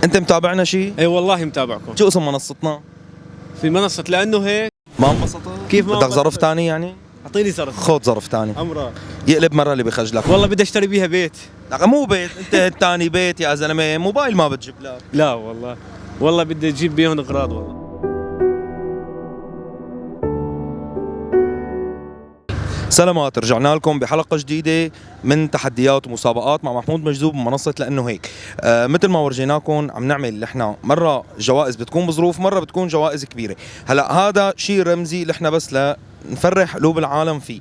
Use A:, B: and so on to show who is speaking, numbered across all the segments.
A: انت متابعنا شيء؟
B: اي والله متابعكم.
A: شو اسم منصتنا؟
B: في منصة لأنه هيك.
A: ما انبسطت؟
B: كيف ما
A: بدك
B: انبسطت؟
A: ظرف ثاني يعني؟
B: أعطيني صرف.
A: خذ ظرف ثاني.
B: أمرا.
A: يقلب مرة اللي بخجلك.
B: والله بدي أشتري بيها بيت.
A: لا مو بيت، انت الثاني بيت يا زلمة، موبايل ما بتجيب لك.
B: لا والله. والله بدي أجيب بيهم أغراض والله.
A: سلامات، رجعنا لكم بحلقة جديدة من تحديات ومسابقات مع محمود مجذوب من منصة لأنه هيك. مثل ما ورجيناكم عم نعمل احنا مرة جوائز بتكون بظروف، مرة بتكون جوائز كبيرة. هلا هذا شيء رمزي اللي احنا بس نفرح قلوب العالم فيه.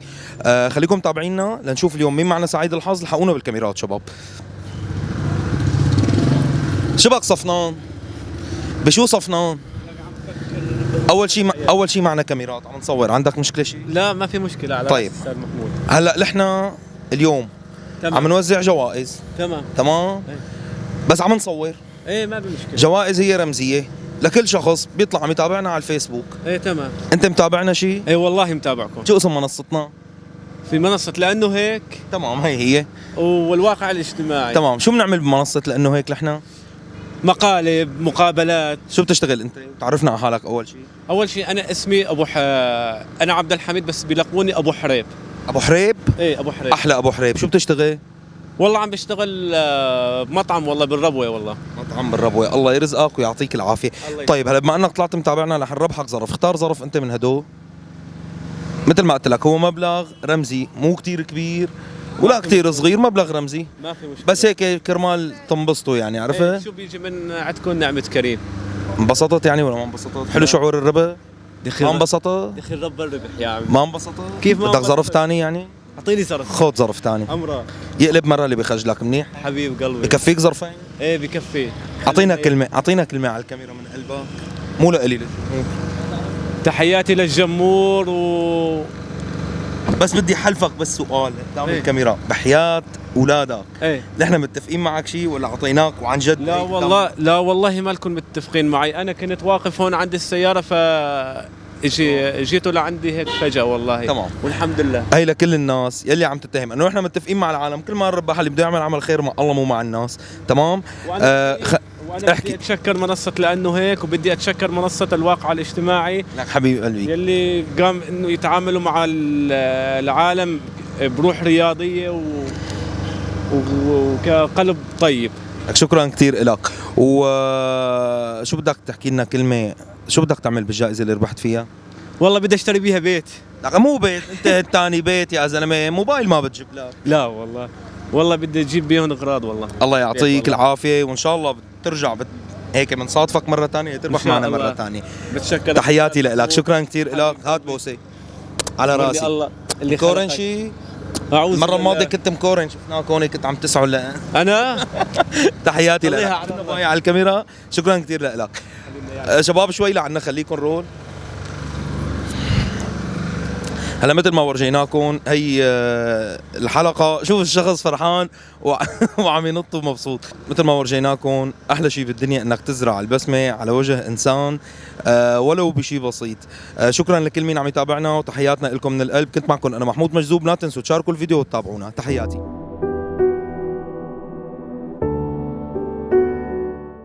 A: خليكم متابعينا لنشوف اليوم مين معنا سعيد الحظ. الحقونا بالكاميرات شباب. شبك صفنان؟ بشو صفنان؟ اول شيء معنا كاميرات عم نصور. عندك مشكلة شيء؟
B: لا ما في مشكلة على
A: طيب.
B: أستاذ محمود.
A: هلا نحن اليوم
B: تمام.
A: عم نوزع جوائز. تمام.
B: إيه.
A: بس عم نصور
B: إيه ما في مشكلة.
A: جوائز هي رمزية لكل شخص بيطلع عم يتابعنا على الفيسبوك.
B: إيه تمام.
A: انت متابعنا شيء؟
B: إيه والله متابعكم.
A: شو اسم منصتنا؟
B: في منصة لأنه هيك.
A: تمام هي.
B: والواقع الاجتماعي.
A: تمام. شو بنعمل بمنصة لأنه هيك نحن؟
B: مقالب، مقابلات.
A: شو بتشتغل انت؟ تعرفنا على حالك اول شيء.
B: أول شيء أنا اسمي أنا عبد الحميد بس بيلقبوني أبو حريب.
A: ابو حريب؟
B: إيه أبو حريب.
A: احلى ابو حريب. شو بتشتغل؟
B: والله عم بشتغل بمطعم والله بالربوة والله.
A: مطعم بالربوة. الله يرزقك ويعطيك العافية. طيب هلا بما انك طلعت متابعنا رح نربحك ظرف. اختار ظرف انت من هدول. مثل ما قلت لك هو مبلغ رمزي، مو كتير كبير ولا كتير صغير، مبلغ رمزي
B: ما في مشكلة.
A: بس هيك كرمال تنبسطوا يعني. عرفت؟
B: إيه شو بيجي من عندكم نعمة كريم.
A: انبسطت يعني ولا ما انبسطت؟ حلو شعور الربح؟ ما انبسطت؟
B: دخل رب الربح يا عم.
A: ما انبسطت؟
B: كيف ما
A: بدك
B: انبسطت؟
A: ظرف ثاني يعني؟
B: اعطيني صرف.
A: خذ ظرف ثاني.
B: امرا.
A: يقلب مرة اللي بخجلك منيح؟
B: حبيب قلبي.
A: بكفيك ظرفين؟
B: ايه بكفي.
A: اعطينا كلمة، اعطينا كلمة على الكاميرا من قلبك، مو لإلي.
B: تحياتي للجمهور
A: بس بدي حلفك بس سؤال قدام
B: إيه.
A: الكاميرا، بحياة اولادك
B: ايه.
A: نحن متفقين معك شيء ولا اعطيناك وعن جد؟
B: لا
A: هيك
B: والله لا والله ما لكم متفقين معي. انا كنت واقف هون عند السيارة جيتوا لعندي هيك فجأة والله.
A: تمام.
B: والحمد لله.
A: هي لكل الناس يلي عم تتهم انه نحن متفقين مع العالم. كل ما الرباح اللي بده يعمل عمل خير مع الله مو مع الناس. تمام.
B: وانا
A: احكي.
B: بدي اتشكر منصة لأنه هيك، وبدي اتشكر منصة الواقع الاجتماعي
A: لك حبيب قلبي
B: يلي قام انه يتعاملوا مع العالم بروح رياضية وكقلب طيب.
A: لك شكرا كثير لك. وشو بدك تحكي لنا كلمة؟ شو بدك تعمل بالجائزة اللي ربحت فيها؟
B: والله بدي اشتري بيها بيت.
A: لك مو بيت، انت الثاني بيت يا زلمة، موبايل ما بتجيب لك.
B: لا والله. والله بدي اجيب بيهم اغراض والله.
A: الله يعطيك
B: والله.
A: العافية وان شاء الله بترجع هيك بنصادفك مرة ثانية تربح معنا مرة
B: الله.
A: ثانية.
B: بتشكر.
A: تحياتي لك، شكرا كثير لك. هات بوسة على راسي.
B: الله اللي
A: مكورن
B: خلقك.
A: شيء؟
B: اعوذ
A: المرة
B: بالله.
A: الماضية كنت مكورن، شفناك هون كنت عم تسعوا لا.
B: انا
A: تحياتي
B: الله
A: لك.
B: يعلمك.
A: معي على الكاميرا. شكرا كثير لك. شباب شوي لعنا خليكم رول. هلا مثل ما ورجيناكم هي الحلقة. شوف الشخص فرحان وعم ينط ومبسوط. مثل ما ورجيناكم احلى شيء بالدنيا انك تزرع البسمة على وجه انسان ولو بشيء بسيط. شكرا لكل مين عم يتابعنا وتحياتنا لكم من القلب. كنت معكم انا محمود مجذوب. لا تنسوا تشاركوا الفيديو وتتابعونا. تحياتي.